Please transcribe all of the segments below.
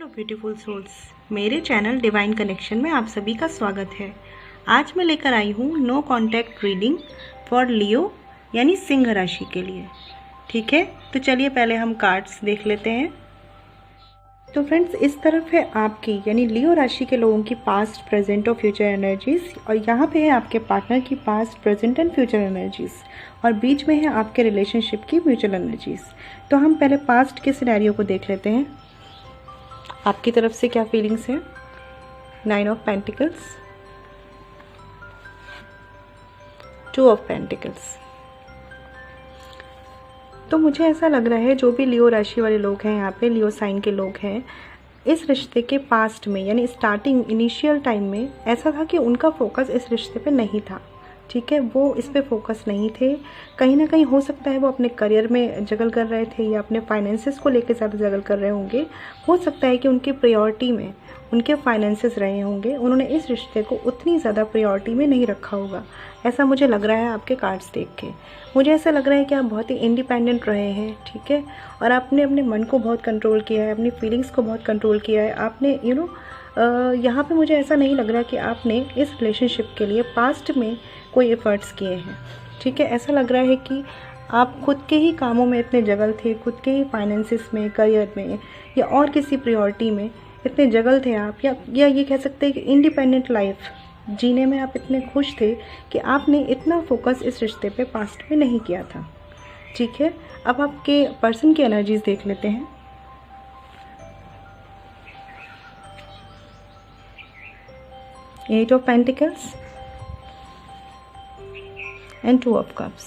Hello beautiful souls, मेरे channel divine connection में आप सभी का स्वागत है। आज मैं लेकर आई हूँ नो कॉन्टैक्ट रीडिंग फॉर लियो यानी सिंह राशि के लिए। ठीक है, तो चलिए पहले हम कार्ड्स देख लेते हैं। तो फ्रेंड्स, इस तरफ है आपकी यानी लियो राशि के लोगों की पास्ट, प्रेजेंट और फ्यूचर एनर्जीज, और यहाँ पे है आपके पार्टनर की past, present and future energies, और बीच में है आपके रिलेशनशिप की म्यूचुअल एनर्जीज। तो हम पहले पास्ट के सिनेरियो को देख लेते हैं। आपकी तरफ से क्या फीलिंग्स है। 9 ऑफ पेंटिकल्स, 2 ऑफ पेंटिकल्स। तो मुझे ऐसा लग रहा है जो भी लियो राशि वाले लोग हैं, यहाँ पे लियो साइन के लोग हैं, इस रिश्ते के पास्ट में यानी स्टार्टिंग इनिशियल टाइम में ऐसा था कि उनका फोकस इस रिश्ते पे नहीं था। ठीक है, वो इस पे फोकस नहीं थे। कहीं ना कहीं हो सकता है वो अपने करियर में जगल कर रहे थे या अपने फाइनेंसेस को लेकर ज़्यादा जगल कर रहे होंगे। हो सकता है कि उनकी प्रायोरिटी में उनके फाइनेंसेस रहे होंगे, उन्होंने इस रिश्ते को उतनी ज़्यादा प्रायोरिटी में नहीं रखा होगा। ऐसा मुझे लग रहा है आपके कार्ड्स देख के। मुझे ऐसा लग रहा है कि आप बहुत ही इंडिपेंडेंट रहे हैं, ठीक है, और आपने अपने मन को बहुत कंट्रोल किया है, अपनी फीलिंग्स को बहुत कंट्रोल किया है। आपने यहाँ पे मुझे ऐसा नहीं लग रहा कि आपने इस रिलेशनशिप के लिए पास्ट में कोई एफर्ट्स किए हैं। ठीक है, ऐसा लग रहा है कि आप खुद के ही कामों में इतने जगल थे, खुद के ही फाइनेंसिस में, करियर में या और किसी प्रायोरिटी में इतने जगल थे आप, या ये कह सकते हैं कि इंडिपेंडेंट लाइफ जीने में आप इतने खुश थे कि आपने इतना फोकस इस रिश्ते पे पास्ट में नहीं किया था। ठीक है, अब आपके पर्सन की एनर्जीज देख लेते हैं। Eight of pentacles and 2 of cups.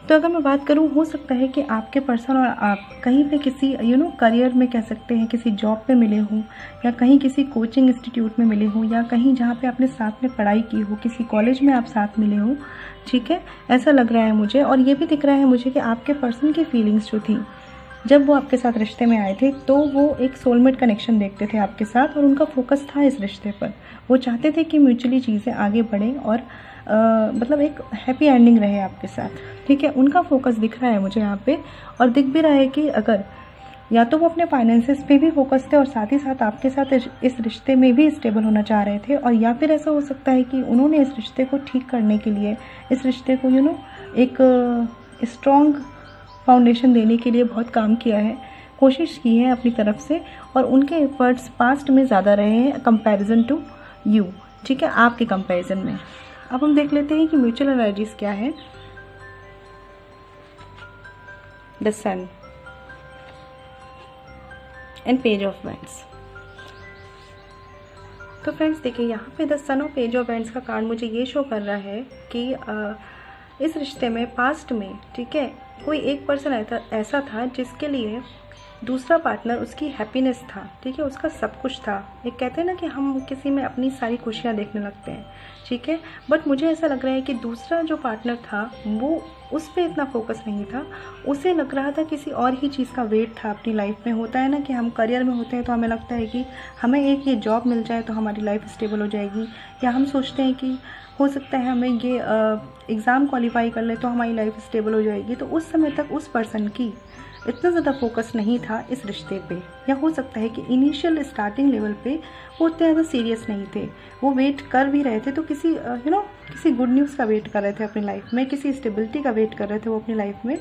तो अगर मैं बात करूं, हो सकता है कि आपके पर्सन और आप कहीं पे किसी करियर में कह सकते हैं किसी जॉब पे मिले हों, या कहीं किसी कोचिंग इंस्टीट्यूट में मिले हों, या कहीं जहाँ पे आपने साथ में पढ़ाई की हो, किसी कॉलेज में आप साथ मिले हों। ठीक है, ऐसा लग रहा है मुझे। और ये भी दिख रहा है मुझे कि आपके पर्सन की फीलिंग्स जो थी जब वो आपके साथ रिश्ते में आए थे, तो वो एक सोलमेट कनेक्शन देखते थे आपके साथ, और उनका फोकस था इस रिश्ते पर। वो चाहते थे कि म्यूचुअली चीज़ें आगे बढ़ें और मतलब एक हैप्पी एंडिंग रहे आपके साथ। ठीक है, उनका फोकस दिख रहा है मुझे यहाँ पे, और दिख भी रहा है कि अगर या तो वो अपने फाइनेंसेस पे भी फोकस थे और साथ ही साथ आपके साथ इस रिश्ते में भी स्टेबल होना चाह रहे थे, और या फिर ऐसा हो सकता है कि उन्होंने इस रिश्ते को ठीक करने के लिए, इस रिश्ते को एक स्ट्रॉन्ग फाउंडेशन देने के लिए बहुत काम किया है, कोशिश की है अपनी तरफ से, और उनके एफर्ट्स पास्ट में ज़्यादा रहे हैं कंपैरिजन टू यू। ठीक है, आपके कंपैरिजन में। अब हम देख लेते हैं कि म्यूचुअल एनर्जीज क्या है। The sun and page of wands. तो फ्रेंड्स देखिए, यहाँ पे द सन और पेज ऑफ वैंड्स का कार्ड मुझे ये शो कर रहा है कि इस रिश्ते में पास्ट में, ठीक है, कोई एक पर्सन ऐसा था जिसके लिए दूसरा पार्टनर उसकी हैप्पीनेस था। ठीक है, उसका सब कुछ था। एक कहते हैं ना कि हम किसी में अपनी सारी खुशियाँ देखने लगते हैं। ठीक है, बट मुझे ऐसा लग रहा है कि दूसरा जो पार्टनर था वो उस पर इतना फोकस नहीं था। उसे लग रहा था किसी और ही चीज़ का वेट था अपनी लाइफ में। होता है ना कि हम करियर में होते हैं तो हमें लगता है कि हमें एक ये जॉब मिल जाए तो हमारी लाइफ स्टेबल हो जाएगी, या हम सोचते हैं कि हो सकता है हमें ये एग्ज़ाम क्वालिफाई कर ले तो हमारी लाइफ स्टेबल हो जाएगी। तो उस समय तक उस पर्सन की इतना ज़्यादा फोकस नहीं था इस रिश्ते पे, या हो सकता है कि इनिशियल स्टार्टिंग लेवल पे वो उतने ज़्यादा सीरियस नहीं थे। वो वेट कर भी रहे थे तो किसी किसी गुड न्यूज़ का वेट कर रहे थे अपनी लाइफ में, किसी स्टेबिलिटी का वेट कर रहे थे वो अपनी लाइफ में,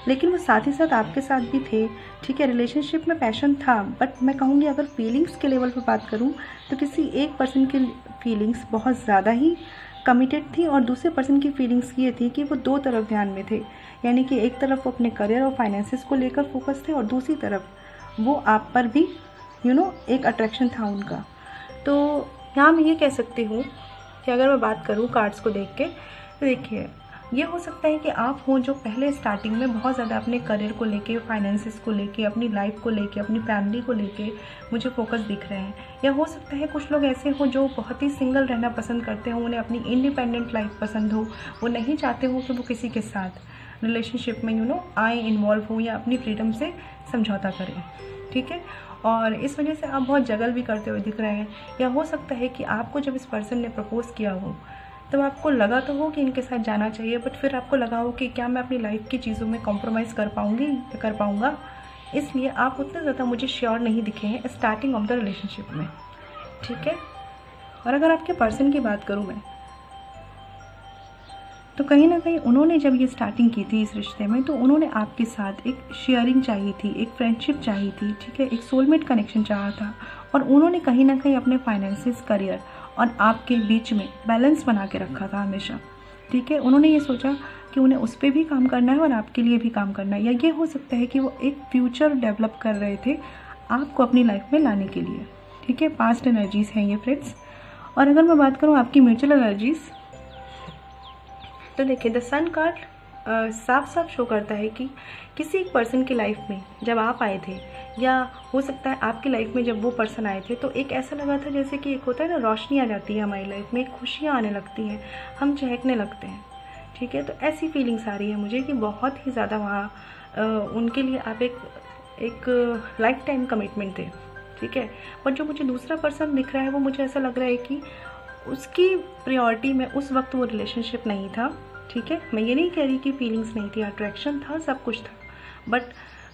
लेकिन वो साथ ही साथ आपके साथ भी थे। ठीक है, रिलेशनशिप में पैशन था, बट मैं कहूँगी अगर फीलिंग्स के लेवल पर बात करूँ तो किसी एक पर्सन की फीलिंग्स बहुत ज़्यादा ही कमिटेड थी, और दूसरे पर्सन की फीलिंग्स ये थी कि वो दो तरफ ध्यान में थे। यानी कि एक तरफ वो अपने करियर और फाइनेंसेस को लेकर फोकस थे, और दूसरी तरफ वो आप पर भी एक अट्रैक्शन था उनका। तो यहाँ मैं ये कह सकती हूँ कि अगर मैं बात करूँ कार्ड्स को देख के, तो देखिए ये हो सकता है कि आप हो जो पहले स्टार्टिंग में बहुत ज़्यादा अपने करियर को लेके, फाइनेंसेस को लेके, अपनी लाइफ को लेके, अपनी फैमिली को लेके मुझे फोकस दिख रहे हैं। या हो सकता है कुछ लोग ऐसे हो जो बहुत ही सिंगल रहना पसंद करते हो, उन्हें अपनी इंडिपेंडेंट लाइफ पसंद हो, वो नहीं चाहते हो कि वो किसी के साथ रिलेशनशिप में आए, इन्वॉल्व हो, या अपनी फ्रीडम से समझौता करें। ठीक है, और इस वजह से आप बहुत जगल भी करते हुए दिख रहे हैं। या हो सकता है कि आपको जब इस पर्सन ने प्रपोज़ किया हो तब आपको लगा तो हो कि इनके साथ जाना चाहिए, बट फिर आपको लगा हो कि क्या मैं अपनी लाइफ की चीज़ों में कॉम्प्रोमाइज़ कर पाऊँगी या कर पाऊँगा। इसलिए आप उतना ज़्यादा मुझे श्योर नहीं दिखे हैं स्टार्टिंग ऑफ द रिलेशनशिप में, ठीक है। और अगर आपके पर्सन की बात करूँ मैं, तो कहीं ना कहीं उन्होंने जब ये स्टार्टिंग की थी इस रिश्ते में, तो उन्होंने आपके साथ एक शेयरिंग चाहिए थी, एक फ्रेंडशिप चाहिए थी, ठीक है, एक सोलमेट कनेक्शन चाहा था। और उन्होंने कहीं ना कहीं अपने फाइनेंसिस, करियर और आपके बीच में बैलेंस बना के रखा था हमेशा, ठीक है। उन्होंने ये सोचा कि उन्हें उस पर भी काम करना है और आपके लिए भी काम करना है, या ये हो सकता है कि वो एक फ्यूचर डेवलप कर रहे थे आपको अपनी लाइफ में लाने के लिए, ठीक है। पास्ट एनर्जीज़ हैं ये फ्रेंड्स। और अगर मैं बात करूँ आपकी म्यूचुअल एनर्जीज़, तो देखिए द सन कार्ड साफ साफ शो करता है कि किसी एक पर्सन की लाइफ में जब आप आए थे, या हो सकता है आपकी लाइफ में जब वो पर्सन आए थे, तो एक ऐसा लगा था जैसे कि एक होता है ना, रोशनी आ जाती है हमारी लाइफ में, खुशियाँ आने लगती हैं, हम चहकने लगते हैं, ठीक है। तो ऐसी फीलिंग्स आ रही है मुझे कि बहुत ही ज़्यादा वहाँ उनके लिए आप एक लाइफ टाइम कमिटमेंट थे, ठीक है। पर जो मुझे दूसरा पर्सन दिख रहा है, वो मुझे ऐसा लग रहा है कि उसकी प्रायोरिटी में उस वक्त वो रिलेशनशिप नहीं था, ठीक है। मैं ये नहीं कह रही कि फीलिंग्स नहीं थी, अट्रैक्शन था, सब कुछ था, बट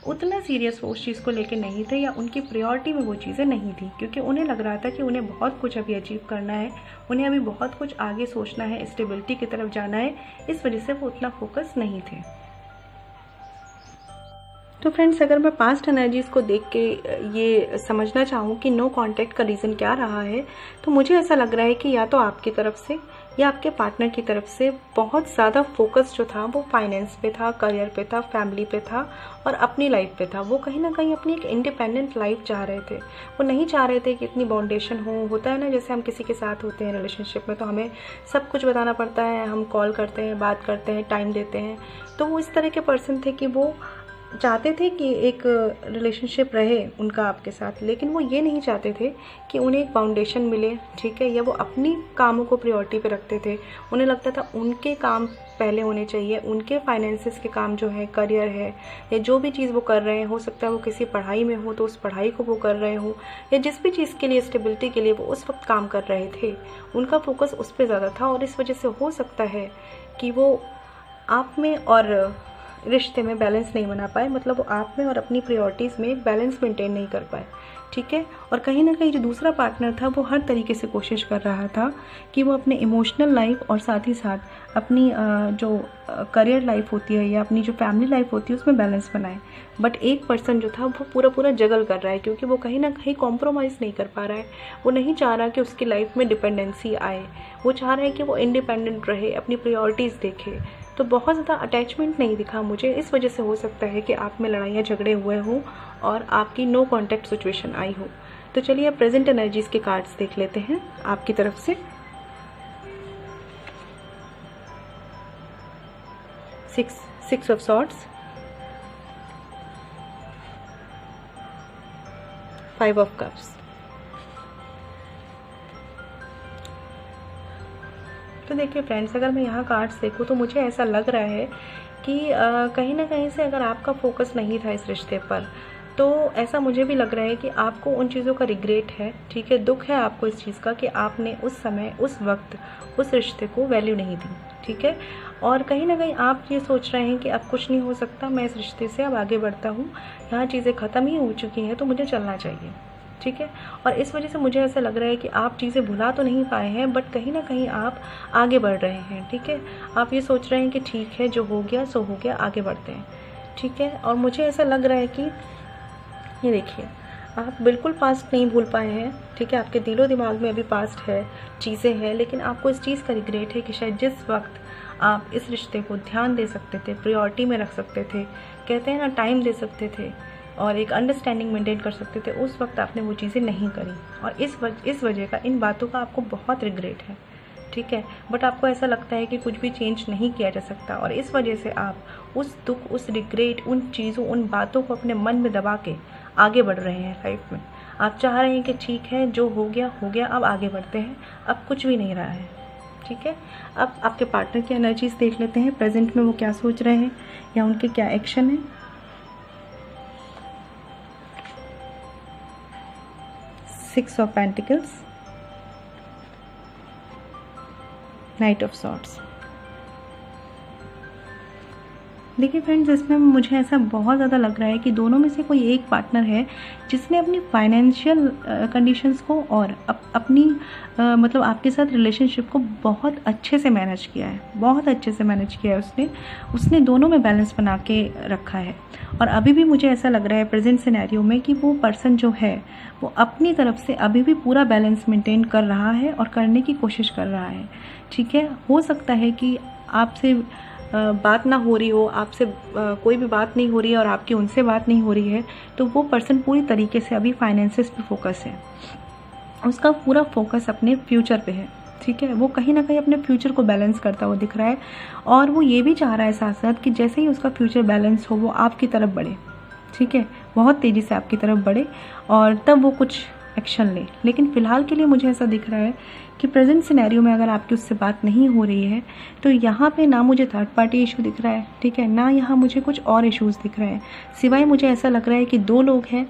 उतना सीरियस वो उस चीज़ को लेके नहीं थे, या उनकी प्रायोरिटी में वो चीज़ें नहीं थी, क्योंकि उन्हें लग रहा था कि उन्हें बहुत कुछ अभी अचीव करना है, उन्हें अभी बहुत कुछ आगे सोचना है, स्टेबिलिटी की तरफ जाना है, इस वजह से वो उतना फोकस नहीं थे। तो फ्रेंड्स, अगर मैं पास्ट एनर्जीज़ को देख के ये समझना चाहूँ कि नो कांटेक्ट का रीज़न क्या रहा है, तो मुझे ऐसा लग रहा है कि या तो आपकी तरफ से या आपके पार्टनर की तरफ से बहुत ज़्यादा फोकस जो था वो फाइनेंस पे था, करियर पे था, फैमिली पे था और अपनी लाइफ पे था। वो कहीं ना कहीं अपनी एक इंडिपेंडेंट लाइफ चाह रहे थे, वो नहीं चाह रहे थे कि इतनी बाउंडेशन हो। होता है ना, जैसे हम किसी के साथ होते हैं रिलेशनशिप में, तो हमें सब कुछ बताना पड़ता है, हम कॉल करते हैं, बात करते हैं, टाइम देते हैं। तो वो इस तरह के पर्सन थे कि वो चाहते थे कि एक रिलेशनशिप रहे उनका आपके साथ, लेकिन वो ये नहीं चाहते थे कि उन्हें एक फाउंडेशन मिले, ठीक है, या वो अपनी कामों को प्रायोरिटी पे रखते थे। उन्हें लगता था उनके काम पहले होने चाहिए, उनके फाइनेंसिस के काम जो है, करियर है, या जो भी चीज़ वो कर रहे हैं, हो सकता है वो किसी पढ़ाई में हो तो उस पढ़ाई को वो कर रहे हो, या जिस भी चीज़ के लिए, स्टेबिलिटी के लिए वो उस वक्त काम कर रहे थे, उनका फोकस उस पर ज़्यादा था। और इस वजह से हो सकता है कि वो आप में और रिश्ते में बैलेंस नहीं बना पाए, मतलब वो आप में और अपनी प्रायोरिटीज़ में एक बैलेंस मेंटेन नहीं कर पाए, ठीक है। और कहीं ना कहीं जो दूसरा पार्टनर था, वो हर तरीके से कोशिश कर रहा था कि वो अपने इमोशनल लाइफ और साथ ही साथ अपनी जो करियर लाइफ होती है या अपनी जो फैमिली लाइफ होती है उसमें बैलेंस बनाए। बट एक पर्सन जो था वो पूरा जगल कर रहा है, क्योंकि वो कहीं ना कहीं कॉम्प्रोमाइज़ नहीं कर पा रहा है। वो नहीं चाह रहा कि उसकी लाइफ में डिपेंडेंसी आए, वो चाह रहा है कि वो इंडिपेंडेंट रहे, अपनी प्रायोरिटीज़ देखे। तो बहुत ज़्यादा अटैचमेंट नहीं दिखा मुझे। इस वजह से हो सकता है कि आप में लड़ाइयाँ झगड़े हुए हों और आपकी नो कॉन्टैक्ट सिचुएशन आई हो। तो चलिए अब प्रेजेंट एनर्जीज़ के कार्ड्स देख लेते हैं आपकी तरफ से। Six of swords, 5 of cups. तो देखिए फ्रेंड्स, अगर मैं यहाँ कार्ड्स देखूँ तो मुझे ऐसा लग रहा है कि कहीं ना कहीं से अगर आपका फोकस नहीं था इस रिश्ते पर, तो ऐसा मुझे भी लग रहा है कि आपको उन चीज़ों का रिग्रेट है, ठीक है, दुख है आपको इस चीज़ का कि आपने उस समय, उस वक्त उस रिश्ते को वैल्यू नहीं दी, ठीक है। और कहीं ना कहीं आप ये सोच रहे हैं कि अब कुछ नहीं हो सकता, मैं इस रिश्ते से अब आगे बढ़ता हूँ, यहाँ चीज़ें ख़त्म ही हो चुकी हैं, तो मुझे चलना चाहिए, ठीक है। और इस वजह से मुझे ऐसा लग रहा है कि आप चीज़ें भुला तो नहीं पाए हैं, बट कहीं ना कहीं आप आगे बढ़ रहे हैं, ठीक है। आप ये सोच रहे हैं कि ठीक है, जो हो गया सो हो गया, आगे बढ़ते हैं, ठीक है। और मुझे ऐसा लग रहा है कि ये देखिए, आप बिल्कुल पास्ट नहीं भूल पाए हैं, ठीक है। आपके दिलो दिमाग में अभी पास्ट है, चीज़ें हैं, लेकिन आपको इस चीज़ का रिग्रेट है कि शायद जिस वक्त आप इस रिश्ते को ध्यान दे सकते थे, प्रायोरिटी में रख सकते थे, कहते हैं ना, टाइम दे सकते थे और एक अंडरस्टैंडिंग मेंटेन कर सकते थे, उस वक्त आपने वो चीज़ें नहीं करी। और इस वजह का, इन बातों का आपको बहुत रिग्रेट है, ठीक है। बट आपको ऐसा लगता है कि कुछ भी चेंज नहीं किया जा सकता, और इस वजह से आप उस दुख, उस रिग्रेट, उन चीज़ों, उन बातों को अपने मन में दबा के आगे बढ़ रहे हैं लाइफ में। आप चाह रहे हैं कि ठीक है, जो हो गया हो गया, अब आगे बढ़ते हैं, अब कुछ भी नहीं रहा है, ठीक है। अब आपके पार्टनर की एनर्जीज देख लेते हैं, प्रेजेंट में वो क्या सोच रहे हैं या उनके क्या एक्शन है। 6 of pentacles, night of swords. देखिए फ्रेंड्स, इसमें मुझे ऐसा बहुत ज़्यादा लग रहा है कि दोनों में से कोई एक पार्टनर है जिसने अपनी फाइनेंशियल कंडीशंस को और अपनी मतलब आपके साथ रिलेशनशिप को बहुत अच्छे से मैनेज किया है, बहुत अच्छे से मैनेज किया है उसने दोनों में बैलेंस बना के रखा है। और अभी भी मुझे ऐसा लग रहा है प्रेजेंट सिनेरियो में कि वो पर्सन जो है वो अपनी तरफ से अभी भी पूरा बैलेंस मेंटेन कर रहा है और करने की कोशिश कर रहा है। ठीक है, हो सकता है कि आपसे बात ना हो रही हो, आपसे कोई भी बात नहीं हो रही है और आपकी उनसे बात नहीं हो रही है, तो वो पर्सन पूरी तरीके से अभी फाइनेंसेस पे फोकस है, उसका पूरा फोकस अपने फ्यूचर पे है। ठीक है, वो कहीं ना कहीं अपने फ्यूचर को बैलेंस करता हुआ दिख रहा है और वो ये भी चाह रहा है साथ साथ कि जैसे ही उसका फ्यूचर बैलेंस हो वो आपकी तरफ बढ़े। ठीक है, बहुत तेज़ी से आपकी तरफ बढ़े और तब वो कुछ एक्शन ले। लेकिन फ़िलहाल के लिए मुझे ऐसा दिख रहा है कि प्रेजेंट सिनेरियो में अगर आपकी उससे बात नहीं हो रही है तो यहाँ पे ना मुझे थर्ड पार्टी इशू दिख रहा है, ठीक है, ना यहाँ मुझे कुछ और इश्यूज़ दिख रहे हैं, सिवाय मुझे ऐसा लग रहा है कि दो लोग हैं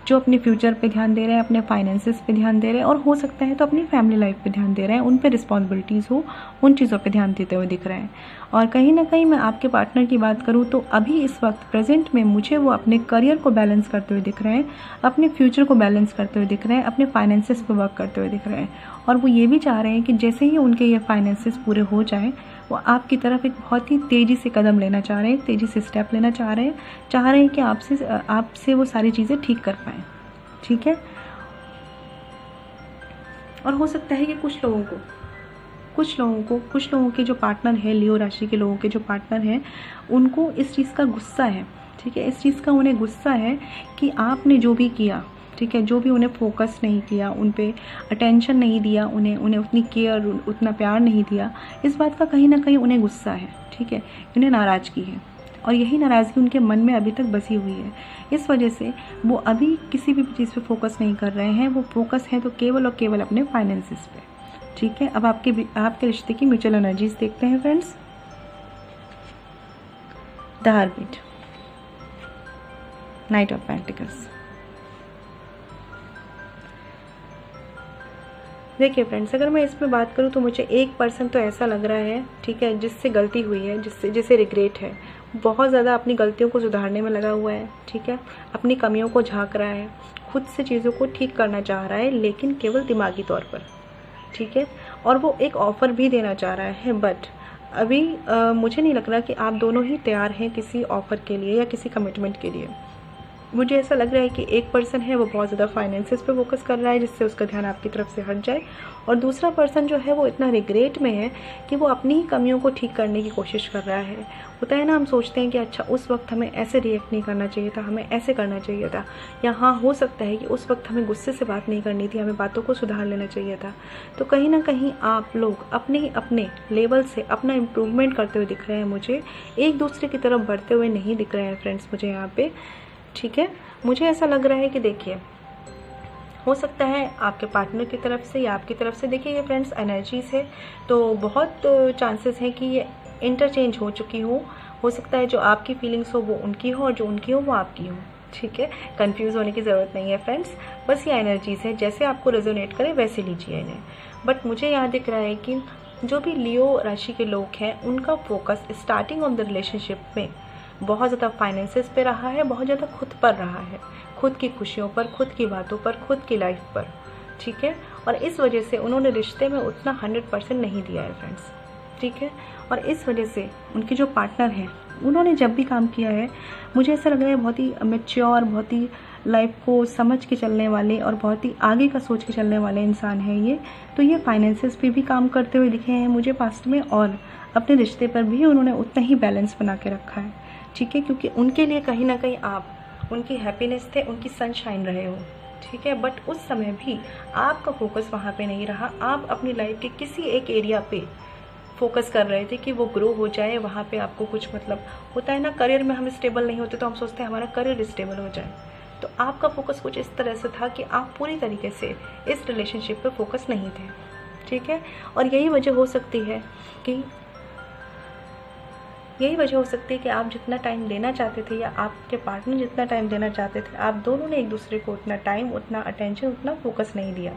जो अपने फ्यूचर पे ध्यान दे रहे हैं, अपने फाइनेंसेस पे ध्यान दे रहे हैं और हो सकता है तो अपनी फैमिली लाइफ पे ध्यान दे रहे हैं, उन पे रिस्पॉन्सिबिलिटीज़ हो, उन चीज़ों पे ध्यान देते हुए दिख रहे हैं। और कहीं ना कहीं मैं आपके पार्टनर की बात करूँ तो अभी इस वक्त प्रेजेंट में मुझे वो अपने करियर को बैलेंस करते हुए दिख रहे हैं, अपने फ्यूचर को बैलेंस करते हुए दिख रहे हैं, अपने फाइनेंसेस पे वर्क करते हुए दिख रहे हैं और वो ये भी चाह रहे हैं कि जैसे ही उनके ये फाइनेंसेस पूरे हो जाएँ वो आपकी तरफ एक बहुत ही तेज़ी से कदम लेना चाह रहे हैं, तेज़ी से स्टेप लेना चाह रहे हैं कि आपसे वो सारी चीज़ें ठीक कर पाएँ। ठीक है, और हो सकता है कि कुछ लोगों के जो पार्टनर है, लियो राशि के लोगों के जो पार्टनर हैं, उनको इस चीज़ का गुस्सा है। ठीक है, इस चीज़ का उन्हें गुस्सा है कि आपने जो भी किया, ठीक है, जो भी उन्हें फोकस नहीं किया, उन पे अटेंशन नहीं दिया, उन्हें उतनी केयर, उतना प्यार नहीं दिया, इस बात का कहीं ना कहीं उन्हें गुस्सा है। ठीक है, उन्हें नाराज़गी है और यही नाराज़गी उनके मन में अभी तक बसी हुई है। इस वजह से वो अभी किसी भी चीज़ पे फोकस नहीं कर रहे हैं, वो फोकस है तो केवल और केवल अपने फाइनेंसेस पे। ठीक है, अब आपके रिश्ते की म्यूचुअल एनर्जीज देखते हैं friends. The hermit, night of pentacles. देखिए फ्रेंड्स, अगर मैं इसमें बात करूँ तो मुझे एक पर्सन तो ऐसा लग रहा है, ठीक है, जिससे गलती हुई है, जिसे रिग्रेट है, बहुत ज़्यादा अपनी गलतियों को सुधारने में लगा हुआ है। ठीक है, अपनी कमियों को झांक रहा है, खुद से चीज़ों को ठीक करना चाह रहा है, लेकिन केवल दिमागी तौर पर। ठीक है, और वो एक ऑफ़र भी देना चाह रहा है, बट अभी मुझे नहीं लग रहा कि आप दोनों ही तैयार हैं किसी ऑफ़र के लिए या किसी कमिटमेंट के लिए। मुझे ऐसा लग रहा है कि एक पर्सन है वो बहुत ज़्यादा फाइनेंसेस पे फोकस कर रहा है, जिससे उसका ध्यान आपकी तरफ से हट जाए, और दूसरा पर्सन जो है वो इतना रिग्रेट में है कि वो अपनी ही कमियों को ठीक करने की कोशिश कर रहा है। होता है ना, हम सोचते हैं कि अच्छा उस वक्त हमें ऐसे रिएक्ट नहीं करना चाहिए था, हमें ऐसे करना चाहिए था, या हाँ हो सकता है कि उस वक्त हमें गुस्से से बात नहीं करनी थी, हमें बातों को सुधार लेना चाहिए था। तो कहीं ना कहीं आप लोग अपने लेवल से अपना इम्प्रूवमेंट करते हुए दिख रहे हैं, मुझे एक दूसरे की तरफ बढ़ते हुए नहीं दिख रहे हैं फ्रेंड्स मुझे यहाँ पे। ठीक है, मुझे ऐसा लग रहा है कि देखिए, हो सकता है आपके पार्टनर की तरफ से या आपकी तरफ से, देखिए ये फ्रेंड्स एनर्जीज है तो बहुत चांसेस हैं कि ये इंटरचेंज हो चुकी हो सकता है जो आपकी फीलिंग्स हो वो उनकी हो और जो उनकी हो वो आपकी हो। ठीक है, कंफ्यूज होने की ज़रूरत नहीं है फ्रेंड्स, बस ये एनर्जीज है, जैसे आपको रेजोनेट करे वैसे लीजिए इन्हें। बट मुझे यहाँ दिख रहा है कि जो भी लियो राशि के लोग हैं उनका focus starting of the relationship में बहुत ज़्यादा फाइनेंसेस पे रहा है, बहुत ज़्यादा खुद पर रहा है, खुद की खुशियों पर, खुद की बातों पर, खुद की लाइफ पर। ठीक है, और इस वजह से उन्होंने रिश्ते में उतना 100% नहीं दिया है फ्रेंड्स। ठीक है, और इस वजह से उनके जो पार्टनर हैं उन्होंने जब भी काम किया है, मुझे ऐसा लग रहा है बहुत ही मैच्योर, बहुत ही लाइफ को समझ के चलने वाले और बहुत ही आगे का सोच के चलने वाले इंसान है ये। तो ये फाइनेंसेस पे भी काम करते हुए दिखे हैं मुझे पास्ट में, और अपने रिश्ते पर भी उन्होंने उतना ही बैलेंस बना के रखा है। ठीक है, क्योंकि उनके लिए कहीं ना कहीं आप उनकी हैप्पीनेस थे, उनकी सनशाइन रहे हो। ठीक है, बट उस समय भी आपका फोकस वहाँ पे नहीं रहा, आप अपनी लाइफ के किसी एक एरिया पे फोकस कर रहे थे कि वो ग्रो हो जाए, वहाँ पे आपको कुछ मतलब होता है ना, करियर में हम स्टेबल नहीं होते तो हम सोचते हैं हमारा करियर स्टेबल हो जाए, तो आपका फोकस कुछ इस तरह से था कि आप पूरी तरीके से इस रिलेशनशिप पे फोकस नहीं थे। ठीक है, और यही वजह हो सकती है कि आप जितना टाइम देना चाहते थे या आपके पार्टनर जितना टाइम देना चाहते थे, आप दोनों ने एक दूसरे को उतना टाइम, उतना अटेंशन, उतना फोकस नहीं दिया,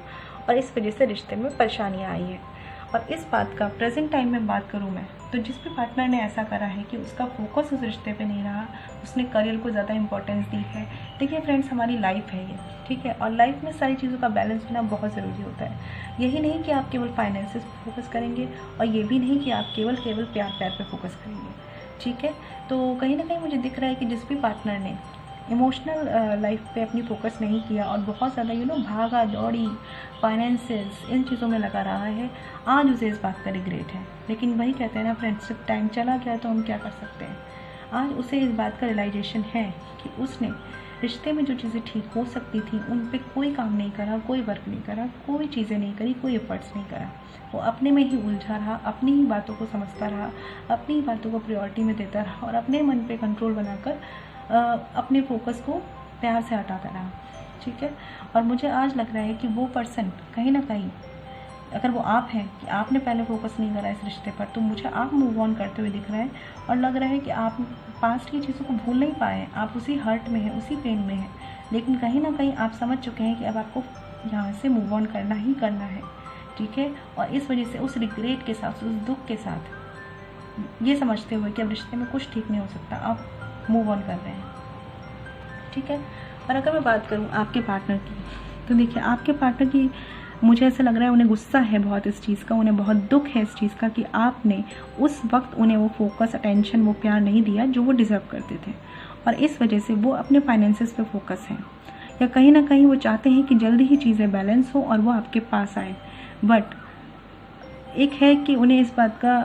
और इस वजह से रिश्ते में परेशानियाँ आई हैं। और इस बात का प्रेजेंट टाइम में बात करूँ मैं, तो जिस भी पार्टनर ने ऐसा करा है कि उसका फोकस उस रिश्ते पे नहीं रहा, उसने करियर को ज़्यादा इंपॉर्टेंस दी है। देखिए फ्रेंड्स, हमारी लाइफ है ये, ठीक है, और लाइफ में सारी चीज़ों का बैलेंस होना बहुत ज़रूरी होता है। यही नहीं कि आप केवल फाइनेंसेस पे फोकस करेंगे, और ये भी नहीं कि आप केवल प्यार पे फोकस करेंगे, ठीक है। तो कहीं ना कहीं मुझे दिख रहा है कि जिस भी पार्टनर ने इमोशनल लाइफ पे अपनी फोकस नहीं किया और बहुत ज़्यादा भागा दौड़ी फाइनेंसेस इन चीज़ों में लगा रहा है, आज उसे इस बात का रिग्रेट है। लेकिन वही कहते हैं ना फ्रेंड्स, जब टाइम चला गया तो हम क्या कर सकते हैं। आज उसे इस बात का रियलाइजेशन है कि उसने रिश्ते में जो चीज़ें ठीक हो सकती थी उन पे कोई काम नहीं करा, कोई वर्क नहीं करा, कोई चीज़ें नहीं करी, कोई एफर्ट्स नहीं करा। वो अपने में ही उलझा रहा, अपनी ही बातों को समझता रहा, अपनी ही बातों को प्रायोरिटी में देता रहा और अपने मन पे कंट्रोल बनाकर अपने फोकस को प्यार से हटाता रहा, ठीक है। और मुझे आज लग रहा है कि वो पर्सन कहीं ना कहीं, अगर वो आप हैं कि आपने पहले फोकस नहीं करा इस रिश्ते पर, तो मुझे आप मूव ऑन करते हुए दिख रहे हैं और लग रहा है कि आप पास्ट की चीज़ों को भूल नहीं पाए, आप उसी हर्ट में हैं, उसी पेन में हैं। लेकिन कहीं ना कहीं आप समझ चुके हैं कि अब आपको यहाँ से मूव ऑन करना ही करना है, ठीक है। और इस वजह से उस रिग्रेट के साथ, उस दुख के साथ, ये समझते हुए कि अब रिश्ते में कुछ ठीक नहीं हो सकता, आप मूव ऑन कर रहे हैं, ठीक है। और अगर मैं बात करूँ आपके पार्टनर की, तो देखिए आपके पार्टनर की मुझे ऐसा लग रहा है उन्हें गुस्सा है बहुत इस चीज़ का, उन्हें बहुत दुख है इस चीज़ का कि आपने उस वक्त उन्हें वो फोकस, अटेंशन, वो प्यार नहीं दिया जो वो डिज़र्व करते थे। और इस वजह से वो अपने फाइनेंसेस पे फोकस हैं, या कहीं ना कहीं वो चाहते हैं कि जल्दी ही चीज़ें बैलेंस हो और वो आपके पास आए। बट एक है कि उन्हें इस बात का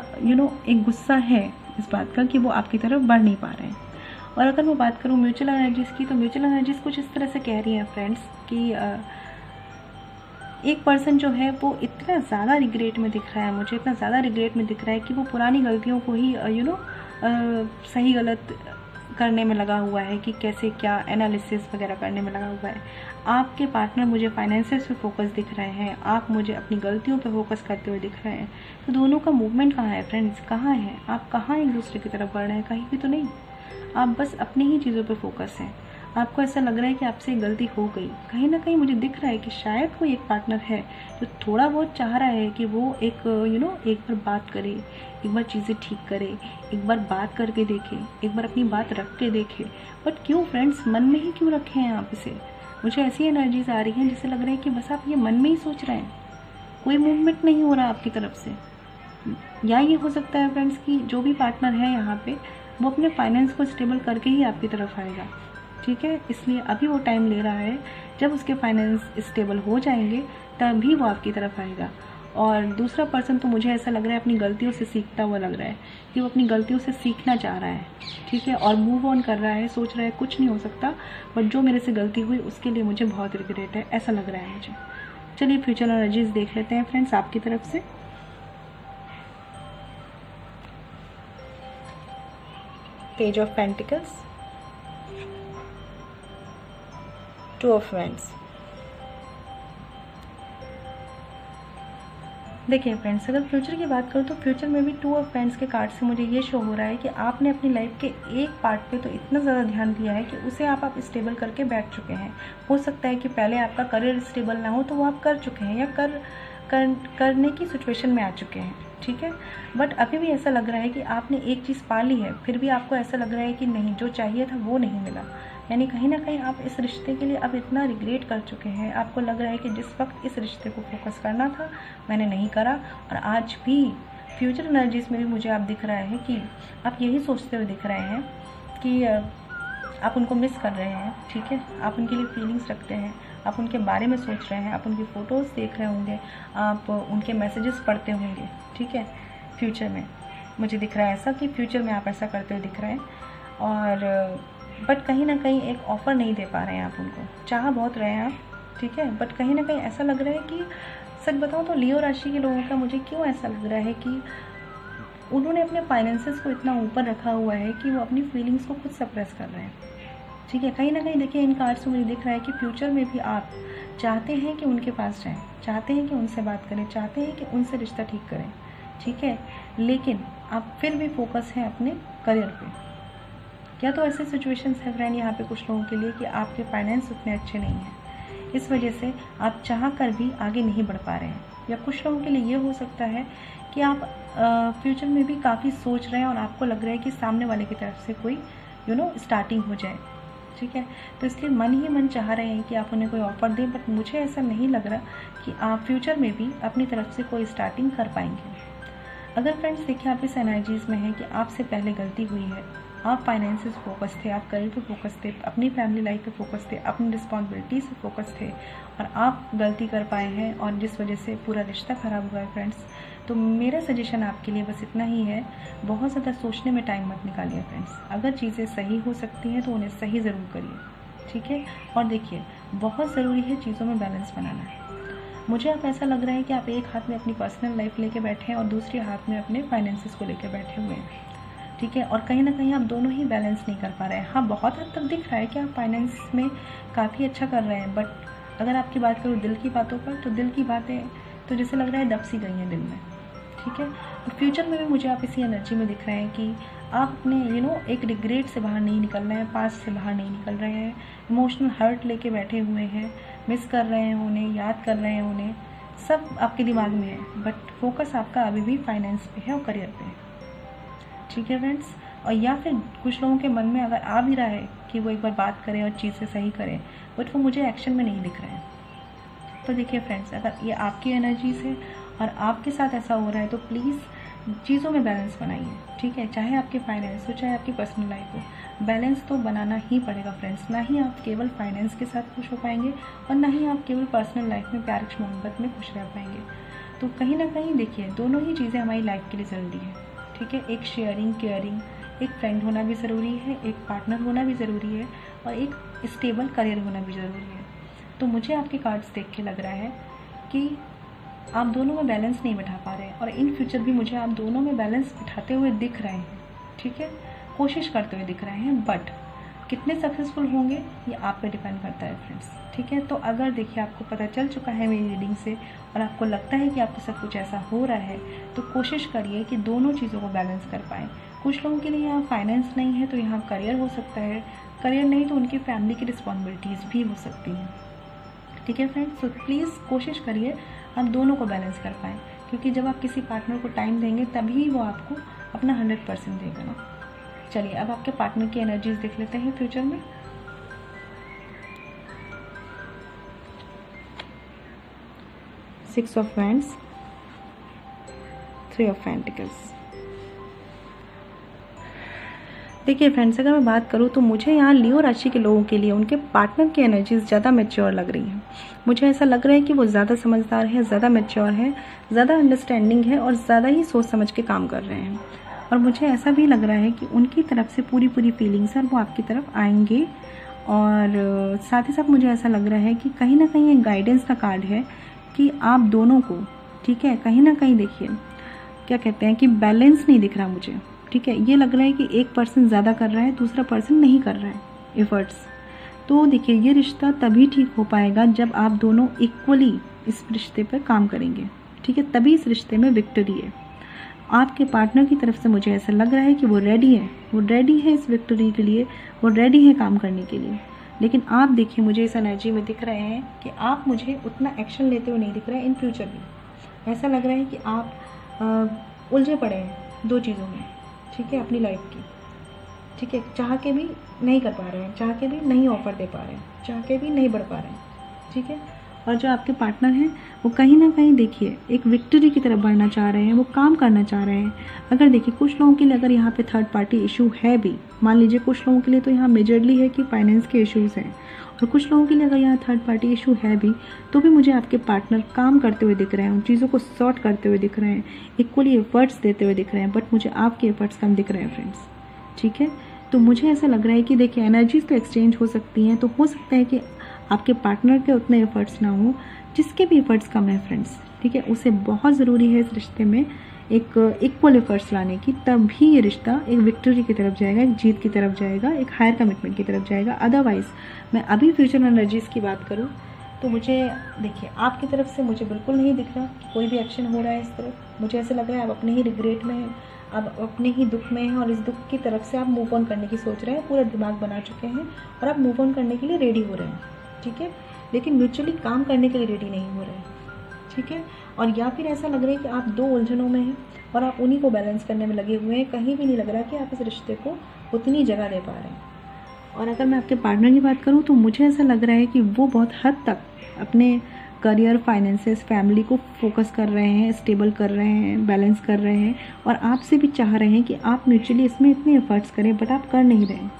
एक गुस्सा है इस बात का कि वो आपकी तरफ बढ़ नहीं पा रहे हैं। और अगर मैं बात करूँ म्यूचुअल एनर्जीज़ की, तो म्यूचुअल एनर्जीज़ कुछ इस तरह से कह रही हैं फ्रेंड्स कि एक पर्सन जो है वो इतना ज़्यादा रिग्रेट में दिख रहा है, मुझे इतना ज़्यादा रिग्रेट में दिख रहा है कि वो पुरानी गलतियों को ही सही गलत करने में लगा हुआ है, कि कैसे क्या एनालिसिस वगैरह करने में लगा हुआ है। आपके पार्टनर मुझे फाइनेंसेस पे फोकस दिख रहे हैं, आप मुझे अपनी गलतियों पे फोकस करते हुए दिख रहे हैं। तो दोनों का मूवमेंट कहाँ है फ्रेंड्स, कहाँ है आप, कहाँ एक दूसरे की तरफ बढ़ रहे हैं, कहीं भी तो नहीं। आप बस अपनी ही चीज़ों पे फोकस हैं। आपको ऐसा लग रहा है कि आपसे गलती हो गई, कहीं ना कहीं मुझे दिख रहा है कि शायद कोई एक पार्टनर है जो थोड़ा बहुत चाह रहा है कि वो एक एक बार बात करे, एक बार चीज़ें ठीक करे, एक बार बात करके देखे, एक बार अपनी बात रख के देखे। बट क्यों फ्रेंड्स, मन में ही क्यों रखे हैं आप इसे। मुझे ऐसी एनर्जीज आ रही हैं जिसे लग रहा है कि बस आप ये मन में ही सोच रहे हैं, कोई मूवमेंट नहीं हो रहा आपकी तरफ से। या ये हो सकता है फ्रेंड्स कि जो भी पार्टनर है यहाँ पे वो अपने फाइनेंस को स्टेबल करके ही आपकी तरफ आएगा, ठीक है। इसलिए अभी वो टाइम ले रहा है, जब उसके फाइनेंस स्टेबल हो जाएंगे तभी वो आपकी तरफ आएगा। और दूसरा पर्सन तो मुझे ऐसा लग रहा है अपनी गलतियों से सीखता हुआ लग रहा है कि वो अपनी गलतियों से सीखना चाह रहा है, ठीक है, और मूव ऑन कर रहा है, सोच रहा है कुछ नहीं हो सकता, बट जो मेरे से गलती हुई उसके लिए मुझे बहुत रिग्रेट है, ऐसा लग रहा है मुझे। चलिए फ्यूचर एनर्जीज देख लेते हैं फ्रेंड्स आपकी तरफ से। Page of pentacles, two of wands. देखिए फ्रेंड्स, अगर फ्यूचर की बात करूँ तो फ्यूचर में भी टू ऑफ वैंड्स के कार्ड से मुझे ये शो हो रहा है कि आपने अपनी लाइफ के एक पार्ट पे तो इतना ज़्यादा ध्यान दिया है कि उसे आप स्टेबल करके बैठ चुके हैं। हो सकता है कि पहले आपका करियर स्टेबल ना हो तो वो आप कर चुके हैं, या करने की सिचुएशन में आ चुके हैं, ठीक है। बट अभी भी ऐसा लग रहा है कि आपने एक चीज़ पा ली है, फिर भी आपको ऐसा लग रहा है कि नहीं, जो चाहिए था वो नहीं मिला। यानी कहीं ना कहीं आप इस रिश्ते के लिए अब इतना रिग्रेट कर चुके हैं, आपको लग रहा है कि जिस वक्त इस रिश्ते को फोकस करना था मैंने नहीं करा। और आज भी फ्यूचर एनर्जीज में भी मुझे आप दिख रहा है कि आप यही सोचते हुए दिख रहे हैं कि आप उनको मिस कर रहे हैं, ठीक है, आप उनके लिए फीलिंग्स रखते हैं, आप उनके बारे में सोच रहे हैं, आप उनकी फ़ोटोज़ देख रहे होंगे, आप उनके मैसेजेस पढ़ते होंगे, ठीक है। फ्यूचर में मुझे दिख रहा है ऐसा कि फ्यूचर में आप ऐसा करते हुए दिख रहे हैं। और बट कहीं ना कहीं एक ऑफ़र नहीं दे पा रहे हैं आप उनको, चाह बहुत रहे हैं आप, ठीक है, बट कहीं ना कहीं ऐसा लग रहा है कि सच बताऊँ तो लियो राशि के लोगों का मुझे क्यों ऐसा लग रहा है कि उन्होंने अपने फाइनेंसेस को इतना ऊपर रखा हुआ है कि वो अपनी फीलिंग्स को खुद सप्रेस कर रहे हैं, ठीक है। कहीं ना कहीं देखिए इन कार्ड्स से मुझे दिख रहा है कि फ्यूचर में भी आप चाहते हैं कि उनके पास जाएं, चाहते हैं कि उनसे बात करें, चाहते हैं कि उनसे रिश्ता ठीक करें, ठीक है, लेकिन आप फिर भी फोकस है अपने करियर पे। क्या तो ऐसे सिचुएशंस है फ्रेंड यहाँ पे कुछ लोगों के लिए कि आपके फाइनेंस उतने अच्छे नहीं हैं, इस वजह से आप चाह कर भी आगे नहीं बढ़ पा रहे हैं। या कुछ लोगों के लिए ये हो सकता है कि आप फ्यूचर में भी काफ़ी सोच रहे हैं और आपको लग रहा है कि सामने वाले की तरफ से कोई स्टार्टिंग हो जाए, ठीक है। तो इसलिए मन ही मन चाह रहे हैं कि आप उन्हें कोई ऑफ़र दें, बट मुझे ऐसा नहीं लग रहा कि आप फ्यूचर में भी अपनी तरफ से कोई स्टार्टिंग कर पाएंगे। अगर फ्रेंड्स देखिए आप इस एनर्जीज़ में हैं कि आपसे पहले गलती हुई है, आप फाइनेंसेस फोकस थे, आप करियर पे फोकस थे, अपनी फैमिली लाइफ पे फोकस थे, अपनी रिस्पॉन्सिबिलिटी से फोकस थे और आप गलती कर पाए हैं और जिस वजह से पूरा रिश्ता ख़राब हुआ है फ्रेंड्स। तो मेरा सजेशन आपके लिए बस इतना ही है, बहुत ज़्यादा सोचने में टाइम मत निकालिए फ्रेंड्स। अगर चीज़ें सही हो सकती हैं तो उन्हें सही ज़रूर करिए, ठीक है। और देखिए बहुत ज़रूरी है चीज़ों में बैलेंस बनाना। मुझे अब ऐसा लग रहा है कि आप एक हाथ में अपनी पर्सनल लाइफ लेके बैठे हैं और दूसरे हाथ में अपने फाइनेंसेस को लेके बैठे हुए हैं, ठीक है। और कहीं ना कहीं आप दोनों ही बैलेंस नहीं कर पा रहे हैं। हाँ, बहुत हद तक दिख रहा है कि आप फाइनेंस में काफ़ी अच्छा कर रहे हैं, बट अगर आपकी बात करूँ दिल की बातों पर, तो दिल की बातें तो जैसे लग रहा है दब सी गई हैं दिल में, ठीक है। और फ्यूचर में भी मुझे आप इसी एनर्जी में दिख रहे हैं कि आप अपने एक रिग्रेट से बाहर नहीं निकल रहे हैं, पास्ट से बाहर नहीं निकल रहे हैं, इमोशनल हर्ट लेके बैठे हुए हैं, मिस कर रहे हैं उन्हें, याद कर रहे हैं उन्हें, सब आपके दिमाग में है, बट फोकस आपका अभी भी फाइनेंस पे है और करियर पे है, ठीक है फ्रेंड्स। और या फिर कुछ लोगों के मन में अगर आ भी रहा है कि वो एक बार बात करें और चीज़ें सही करें, बट वो मुझे एक्शन में नहीं दिख रहे हैं। तो देखिए फ्रेंड्स, अगर ये आपकी एनर्जीज है और आपके साथ ऐसा हो रहा है तो प्लीज़ चीज़ों में बैलेंस बनाइए, ठीक है। चाहे आपके फाइनेंस हो, चाहे आपकी पर्सनल लाइफ हो, बैलेंस तो बनाना ही पड़ेगा फ्रेंड्स। ना ही आप केवल फाइनेंस के साथ खुश हो पाएंगे और ना ही आप केवल पर्सनल लाइफ में प्यार मोहब्बत में खुश रह पाएंगे। तो कहीं ना कहीं देखिए दोनों ही चीज़ें हमारी लाइफ के लिए ज़रूरी है, ठीक है। एक शेयरिंग केयरिंग, एक फ्रेंड होना भी ज़रूरी है, एक पार्टनर होना भी ज़रूरी है और एक स्टेबल करियर होना भी ज़रूरी है। तो मुझे आपके कार्ड्स देख के लग रहा है कि आप दोनों में बैलेंस नहीं बिठा पा रहे हैं और इन फ्यूचर भी मुझे आप दोनों में बैलेंस बिठाते हुए दिख रहे हैं, ठीक है। कोशिश करते हुए दिख रहे हैं, बट कितने सक्सेसफुल होंगे ये आप पे डिपेंड करता है फ्रेंड्स, ठीक है। तो अगर देखिए आपको पता चल चुका है मेरी रीडिंग से और आपको लगता है कि आपके साथ कुछ ऐसा हो रहा है, तो कोशिश करिए कि दोनों चीज़ों को बैलेंस कर पाएँ। कुछ लोगों के लिए यहाँ फाइनेंस नहीं है तो यहाँ करियर हो सकता है, करियर नहीं तो उनकी फैमिली की रिस्पॉन्सिबिलिटीज़ भी हो सकती हैं, ठीक है फ्रेंड्स। तो प्लीज़ कोशिश करिए आप दोनों को बैलेंस कर पाएँ, क्योंकि जब आप किसी पार्टनर को टाइम देंगे तभी वो आपको अपना 100% देगा ना। चलिए अब आपके पार्टनर की एनर्जीज देख लेते हैं फ्यूचर में। Six of wands, three of pentacles. देखिए फ्रेंड्स, अगर मैं बात करूँ तो मुझे यहाँ लियो राशि के लोगों के लिए उनके पार्टनर की एनर्जीज ज़्यादा मैच्योर लग रही हैं। मुझे ऐसा लग रहा है कि वो ज़्यादा समझदार है, ज़्यादा मैच्योर है, ज़्यादा अंडरस्टैंडिंग है और ज़्यादा ही सोच समझ के काम कर रहे हैं। और मुझे ऐसा भी लग रहा है कि उनकी तरफ से पूरी फीलिंग्स है और वो आपकी तरफ आएंगे। और साथ ही साथ मुझे ऐसा लग रहा है कि कहीं ना कहीं एक गाइडेंस का कार्ड है कि आप दोनों को, ठीक है, कहीं ना कहीं देखिए क्या कहते हैं कि बैलेंस नहीं दिख रहा मुझे, ठीक है। ये लग रहा है कि एक पर्सन ज़्यादा कर रहा है, दूसरा पर्सन नहीं कर रहा है एफर्ट्स। तो देखिए ये रिश्ता तभी ठीक हो पाएगा जब आप दोनों इक्वली इस रिश्ते पर काम करेंगे, ठीक है। तभी इस रिश्ते में विक्ट्री है। आपके पार्टनर की तरफ से मुझे ऐसा लग रहा है कि वो रेडी है इस विक्ट्री के लिए, वो रेडी है काम करने के लिए। लेकिन आप देखिए मुझे इस एनर्जी में दिख रहे हैं कि आप मुझे उतना एक्शन लेते हुए नहीं दिख रहे हैं इन फ्यूचर भी। ऐसा लग रहा है कि आप उलझे पड़े हैं दो चीज़ों में, ठीक है, अपनी लाइफ की, ठीक है। चाह के भी नहीं कर पा रहे हैं, चाह के भी नहीं ऑफर दे पा रहे हैं, चाह के भी नहीं बढ़ पा रहे हैं, ठीक है। और जो आपके पार्टनर हैं वो कहीं ना कहीं देखिए एक विक्ट्री की तरफ बढ़ना चाह रहे हैं, वो काम करना चाह रहे हैं। अगर देखिए कुछ लोगों के लिए अगर यहाँ पे थर्ड पार्टी इशू है भी, मान लीजिए कुछ लोगों के लिए तो यहाँ मेजरली है कि फाइनेंस के इश्यूज़ हैं, और कुछ लोगों के लिए अगर यहाँ थर्ड पार्टी इशू है भी, तो भी मुझे आपके पार्टनर काम करते हुए दिख रहे हैं, उन चीज़ों को सॉर्ट करते हुए दिख रहे हैं, इक्वली एफर्ट्स देते हुए दिख रहे हैं। बट मुझे आपके एफर्ट्स कम दिख रहे हैं फ्रेंड्स, ठीक है। तो मुझे ऐसा लग रहा है कि देखिए एनर्जीज तो एक्सचेंज हो सकती हैं, तो हो सकता है कि आपके पार्टनर के उतने एफर्ट्स ना हो, जिसके भी एफर्ट्स कम है फ्रेंड्स, ठीक है। उसे बहुत ज़रूरी है इस रिश्ते में एक इक्वल एफर्ट्स लाने की, तभी ये रिश्ता एक विक्ट्री की तरफ जाएगा, एक जीत की तरफ जाएगा, एक हायर कमिटमेंट की तरफ जाएगा। अदरवाइज़ मैं अभी फ्यूचर एनर्जीज़ की बात करूँ तो मुझे देखिए आपकी तरफ से मुझे बिल्कुल नहीं दिख रहा कि कोई भी एक्शन हो रहा है इस तरफ। मुझे ऐसा लग रहा है आप अपने ही रिग्रेट में हैं, आप अपने ही दुख में हैं और इस दुख की तरफ से आप मूव ऑन करने की सोच रहे हैं, पूरा दिमाग बना चुके हैं और आप मूव ऑन करने के लिए रेडी हो रहे हैं, ठीक है। लेकिन म्यूचुअली काम करने के लिए रेडी नहीं हो रहे हैं, ठीक है। और या फिर ऐसा लग रहा है कि आप दो उलझनों में हैं और आप उन्हीं को बैलेंस करने में लगे हुए हैं, कहीं भी नहीं लग रहा कि आप इस रिश्ते को उतनी जगह दे पा रहे हैं। और अगर मैं आपके पार्टनर की बात करूँ तो मुझे ऐसा लग रहा है कि वो बहुत हद तक अपने करियर, फाइनेंसेस, फैमिली को फोकस कर रहे हैं, स्टेबल कर रहे हैं, बैलेंस कर रहे हैं, और आपसे भी चाह रहे हैं कि आप म्यूचुअली इसमें इतने एफर्ट्स करें, बट आप कर नहीं रहे हैं,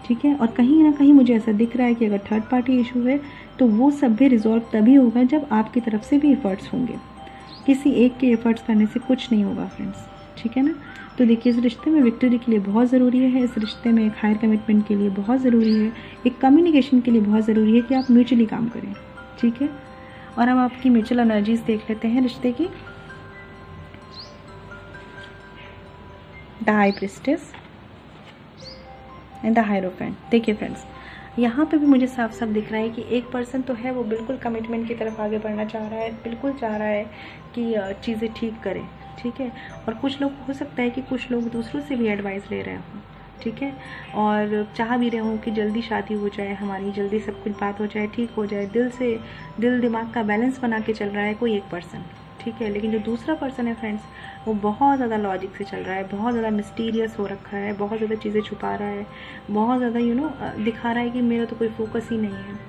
ठीक है। और कहीं ना कहीं मुझे ऐसा दिख रहा है कि अगर थर्ड पार्टी इशू है तो वो सब भी रिजॉल्व तभी होगा जब आपकी तरफ से भी एफर्ट्स होंगे। किसी एक के एफर्ट्स करने से कुछ नहीं होगा फ्रेंड्स, ठीक है ना। तो देखिए, इस रिश्ते में विक्ट्री के लिए बहुत ज़रूरी है, इस रिश्ते में एक हायर कमिटमेंट के लिए बहुत ज़रूरी है, एक कम्युनिकेशन के लिए बहुत ज़रूरी है कि आप म्यूचुअली काम करें, ठीक है। और अब आपकी म्यूचुअल एनर्जीज देख लेते हैं रिश्ते की। The high priestess and the hierophant. देखिए फ्रेंड्स, यहाँ पे भी मुझे साफ साफ दिख रहा है कि एक पर्सन तो है वो बिल्कुल कमिटमेंट की तरफ आगे बढ़ना चाह रहा है, बिल्कुल चाह रहा है कि चीज़ें ठीक करें, ठीक है। और कुछ लोग, हो सकता है कि कुछ लोग दूसरों से भी एडवाइस ले रहे हों, ठीक है, और चाह भी रहे हों कि जल्दी शादी हो जाए हमारी, जल्दी सब कुछ बात हो जाए, ठीक हो जाए, दिल दिमाग का बैलेंस बना के चल रहा है कोई एक पर्सन, ठीक है। लेकिन जो दूसरा पर्सन है फ्रेंड्स, वो बहुत ज़्यादा लॉजिक से चल रहा है, बहुत ज़्यादा मिस्टीरियस हो रखा है, बहुत ज़्यादा चीज़ें छुपा रहा है, बहुत ज़्यादा दिखा रहा है कि मेरा तो कोई फोकस ही नहीं है,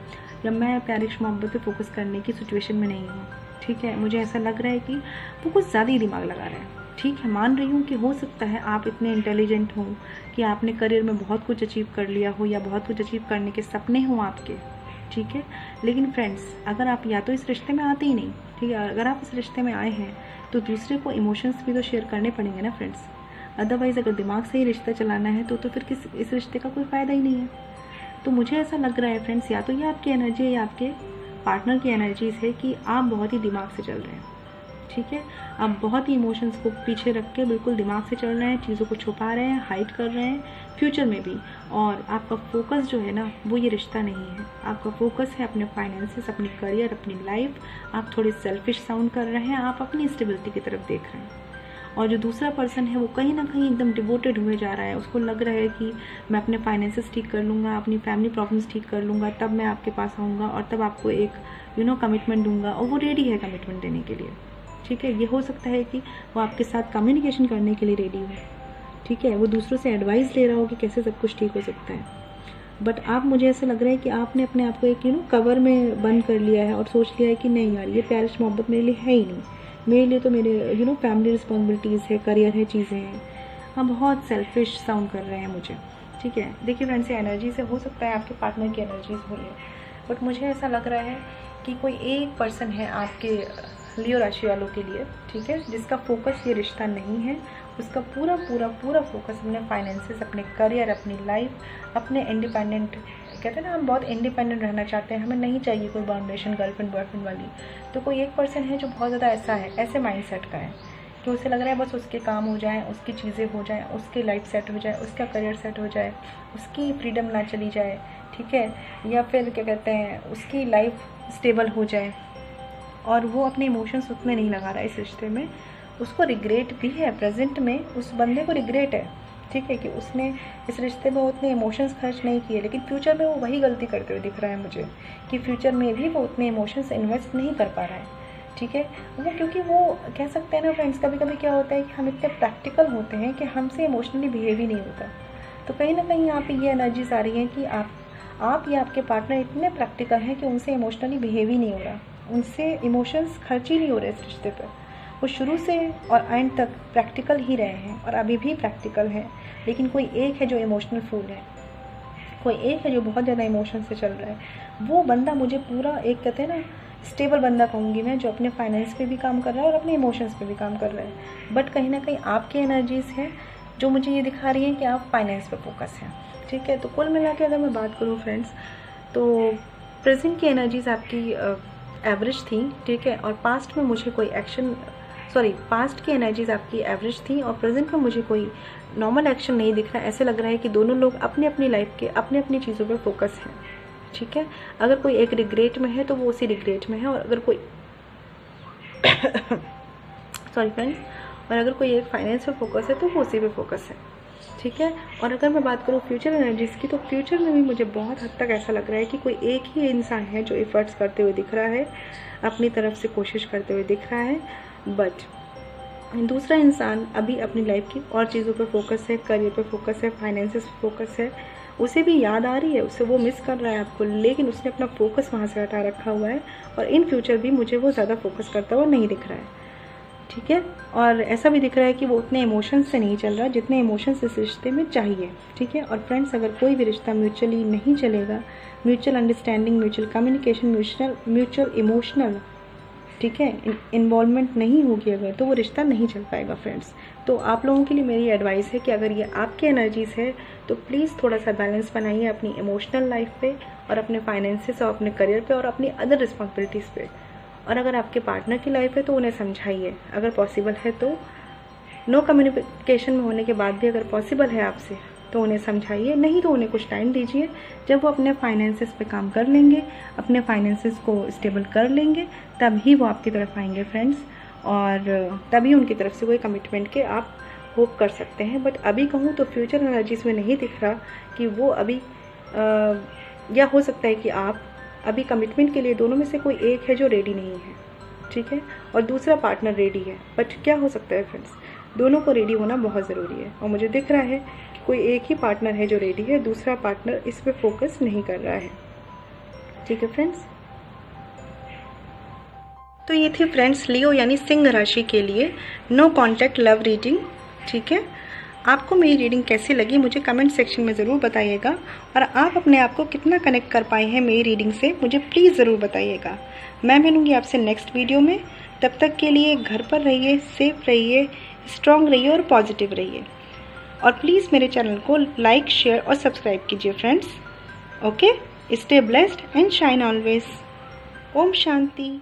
या मैं प्यार इश्क मोहब्बत पे फोकस करने की सिचुएशन में नहीं हूँ, ठीक है। मुझे ऐसा लग रहा है कि वो कुछ ज़्यादा ही दिमाग लगा रहा है, ठीक है। मान रही हूँ कि हो सकता है आप इतने इंटेलिजेंट हों कि आपने करियर में बहुत कुछ अचीव कर लिया हो, या बहुत कुछ अचीव करने के सपने हों आपके, ठीक है। लेकिन फ्रेंड्स, अगर आप या तो इस रिश्ते में आते ही नहीं, ठीक है, अगर आप इस रिश्ते में आए हैं तो दूसरे को इमोशंस भी तो शेयर करने पड़ेंगे ना फ्रेंड्स। अदरवाइज़ अगर दिमाग से ही रिश्ता चलाना है तो फिर इस रिश्ते का कोई फ़ायदा ही नहीं है। तो मुझे ऐसा लग रहा है फ्रेंड्स, या तो ये आपकी एनर्जी है या आपके पार्टनर की एनर्जीज है कि आप बहुत ही दिमाग से चल रहे हैं, ठीक है। आप बहुत ही इमोशंस को पीछे रख के बिल्कुल दिमाग से चल रहे हैं, चीज़ों को छुपा रहे हैं, हाइड कर रहे हैं फ्यूचर में भी। और आपका फोकस जो है ना, वो ये रिश्ता नहीं है, आपका फोकस है अपने फाइनेंसेस, अपनी करियर, अपनी लाइफ। आप थोड़े सेल्फिश साउंड कर रहे हैं, आप अपनी स्टेबिलिटी की तरफ देख रहे हैं। और जो दूसरा पर्सन है वो कहीं ना कहीं एकदम डिवोटेड हुए जा रहा है, उसको लग रहा है कि मैं अपने फाइनेंसेस ठीक कर लूँगा, अपनी फैमिली प्रॉब्लम्स ठीक कर लूँगा, तब मैं आपके पास आऊँगा और तब आपको एक कमिटमेंट दूंगा, और वो रेडी है कमिटमेंट देने के लिए, ठीक है। ये हो सकता है कि वो आपके साथ कम्युनिकेशन करने के लिए रेडी हो, ठीक है। वो दूसरों से एडवाइस ले रहा हो कि कैसे सब कुछ ठीक हो सकता है, बट आप, मुझे ऐसा लग रहा है कि आपने अपने आप को एक कवर में बंद कर लिया है और सोच लिया है कि नहीं यार, ये प्यार इश्क मोहब्बत मेरे लिए है ही नहीं, मेरे लिए तो मेरे फैमिली रिस्पॉन्सिबिलिटीज़ है, करियर है, चीज़ें हैं। हाँ, बहुत सेल्फिश साउंड कर रहे हैं मुझे, ठीक है। देखिए फ्रेंड्स, ये एनर्जी से हो सकता है आपके पार्टनर की एनर्जीज हुई है, बट मुझे ऐसा लग रहा है कि कोई एक पर्सन है आपके लियो राशि वालों के लिए, ठीक है, जिसका फोकस ये रिश्ता नहीं है। उसका पूरा पूरा पूरा फोकस अपने फाइनेंसेस, अपने करियर, अपनी लाइफ, अपने इंडिपेंडेंट, कहते हैं ना, हम बहुत इंडिपेंडेंट रहना चाहते हैं, हमें नहीं चाहिए कोई बाउंडेशन गर्लफ्रेंड बॉयफ्रेंड वाली। तो कोई एक पर्सन है जो बहुत ज़्यादा ऐसा है, ऐसे माइंडसेट का है कि उसे लग रहा है बस उसके काम हो जाएं, उसकी चीज़ें हो जाएं, उसकी लाइफ सेट हो जाए, उसका करियर सेट हो जाए, उसकी फ्रीडम ना चली जाए, ठीक है, या फिर क्या कहते हैं, उसकी लाइफ स्टेबल हो जाए। और वो अपने इमोशंस उतने नहीं लगा रहा है इस रिश्ते में। उसको रिग्रेट भी है, प्रेजेंट में उस बंदे को रिग्रेट है, ठीक है, कि उसने इस रिश्ते में उतने इमोशंस खर्च नहीं किए। लेकिन फ्यूचर में वो वही गलती करते हुए दिख रहा है मुझे, कि फ्यूचर में भी वो उतने इमोशंस इन्वेस्ट नहीं कर पा रहा है, ठीक है। वो क्योंकि वो कह सकते हैं ना फ्रेंड्स, कभी कभी क्या होता है कि हम इतने प्रैक्टिकल होते हैं कि हमसे इमोशनली बिहेव ही नहीं होता। तो कहीं ना कहीं यहाँ पे ये एनर्जीज आ रही हैं कि आप या आपके पार्टनर इतने प्रैक्टिकल हैं कि उनसे इमोशनली बिहेव ही नहीं हो रहा, उनसे इमोशंस खर्च ही नहीं हो रहे इस रिश्ते पर। वो शुरू से और एंड तक प्रैक्टिकल ही रहे हैं और अभी भी प्रैक्टिकल हैं। लेकिन कोई एक है जो इमोशनल फूल है, कोई एक है जो बहुत ज़्यादा इमोशन से चल रहा है। वो बंदा मुझे पूरा, एक कहते हैं ना, स्टेबल बंदा कहूँगी मैं, जो अपने फाइनेंस पे भी काम कर रहा है और अपने इमोशंस पे भी काम कर रहा है। बट कहीं ना कहीं आपकी एनर्जीज है जो मुझे ये दिखा रही है कि आप फाइनेंस पे फोकस हैं, ठीक है। तो कुल मिला के अगर मैं बात करूँ फ्रेंड्स, तो प्रेजेंट की एनर्जीज आपकी एवरेज थी, ठीक है, और पास्ट में मुझे कोई पास्ट की एनर्जीज आपकी एवरेज थी और प्रेजेंट में मुझे कोई नॉर्मल एक्शन नहीं दिख रहा है। ऐसे लग रहा है कि दोनों लोग अपनी अपनी लाइफ के अपनी अपनी चीज़ों पे फोकस हैं, ठीक है। अगर कोई एक रिग्रेट में है तो वो उसी रिग्रेट में है, और अगर कोई सॉरी फ्रेंड्स, और अगर कोई एक फाइनेंस पे फोकस है तो वो उसी पे फोकस है, ठीक है। और अगर मैं बात करूँ फ्यूचर एनर्जीज़ की, तो फ्यूचर में भी मुझे बहुत हद तक ऐसा लग रहा है कि कोई एक ही इंसान है जो एफर्ट्स करते हुए दिख रहा है, अपनी तरफ से कोशिश करते हुए दिख रहा है, बट दूसरा इंसान अभी अपनी लाइफ की और चीज़ों पे फोकस है, करियर पे फोकस है, फाइनेंसेस पे फोकस है। उसे भी याद आ रही है, उसे वो मिस कर रहा है आपको, लेकिन उसने अपना फोकस वहाँ से हटा रखा हुआ है और इन फ्यूचर भी मुझे वो ज़्यादा फोकस करता हुआ नहीं दिख रहा है, ठीक है। और ऐसा भी दिख रहा है कि वो उतने इमोशंस से नहीं चल रहा जितने इमोशंस इस रिश्ते में चाहिए, ठीक है। और फ्रेंड्स, अगर कोई भी रिश्ता म्यूचुअली नहीं चलेगा, mutual understanding, mutual communication, mutual emotional, ठीक है, इन्वॉल्वमेंट नहीं होगी अगर, तो वो रिश्ता नहीं चल पाएगा फ्रेंड्स। तो आप लोगों के लिए मेरी एडवाइस है कि अगर ये आपकी एनर्जीज़ है तो प्लीज़ थोड़ा सा बैलेंस बनाइए अपनी इमोशनल लाइफ पे और अपने फाइनेंसेस और अपने करियर पे और अपनी अदर रिस्पॉन्सिबिलिटीज़ पे। और अगर आपके पार्टनर की लाइफ है तो उन्हें समझाइए, अगर पॉसिबल है तो। नो कम्युनिकेशन में होने के बाद भी अगर पॉसिबल है आपसे तो उन्हें समझाइए, नहीं तो उन्हें कुछ टाइम दीजिए। जब वो अपने फाइनेंसेस पे काम कर लेंगे, अपने फाइनेंसेस को स्टेबल कर लेंगे, तभी वो आपकी तरफ आएंगे फ्रेंड्स, और तभी उनकी तरफ से कोई कमिटमेंट के आप होप कर सकते हैं। बट अभी कहूँ तो फ्यूचर एनर्जीज़ में नहीं दिख रहा कि वो अभी या हो सकता है कि आप अभी कमिटमेंट के लिए दोनों में से कोई एक है जो रेडी नहीं है, ठीक है, और दूसरा पार्टनर रेडी है। बट क्या हो सकता है फ्रेंड्स, दोनों को रेडी होना बहुत ज़रूरी है, और मुझे दिख रहा है कोई एक ही पार्टनर है जो रेडी है, दूसरा पार्टनर इस पे फोकस नहीं कर रहा है, ठीक है फ्रेंड्स। तो ये थी फ्रेंड्स लियो यानी सिंह राशि के लिए नो कॉन्टैक्ट लव रीडिंग, ठीक है। आपको मेरी रीडिंग कैसी लगी मुझे कमेंट सेक्शन में ज़रूर बताइएगा, और आप अपने आप को कितना कनेक्ट कर पाए हैं मेरी रीडिंग से मुझे प्लीज़ ज़रूर बताइएगा। मैं मिलूँगी आपसे नेक्स्ट वीडियो में, तब तक के लिए घर पर रहिए, सेफ रहिए, स्ट्रॉन्ग रहिए और पॉजिटिव रहिए, और प्लीज़ मेरे चैनल को लाइक, शेयर और सब्सक्राइब कीजिए friends. Okay, stay blessed and shine always. ओम शांति।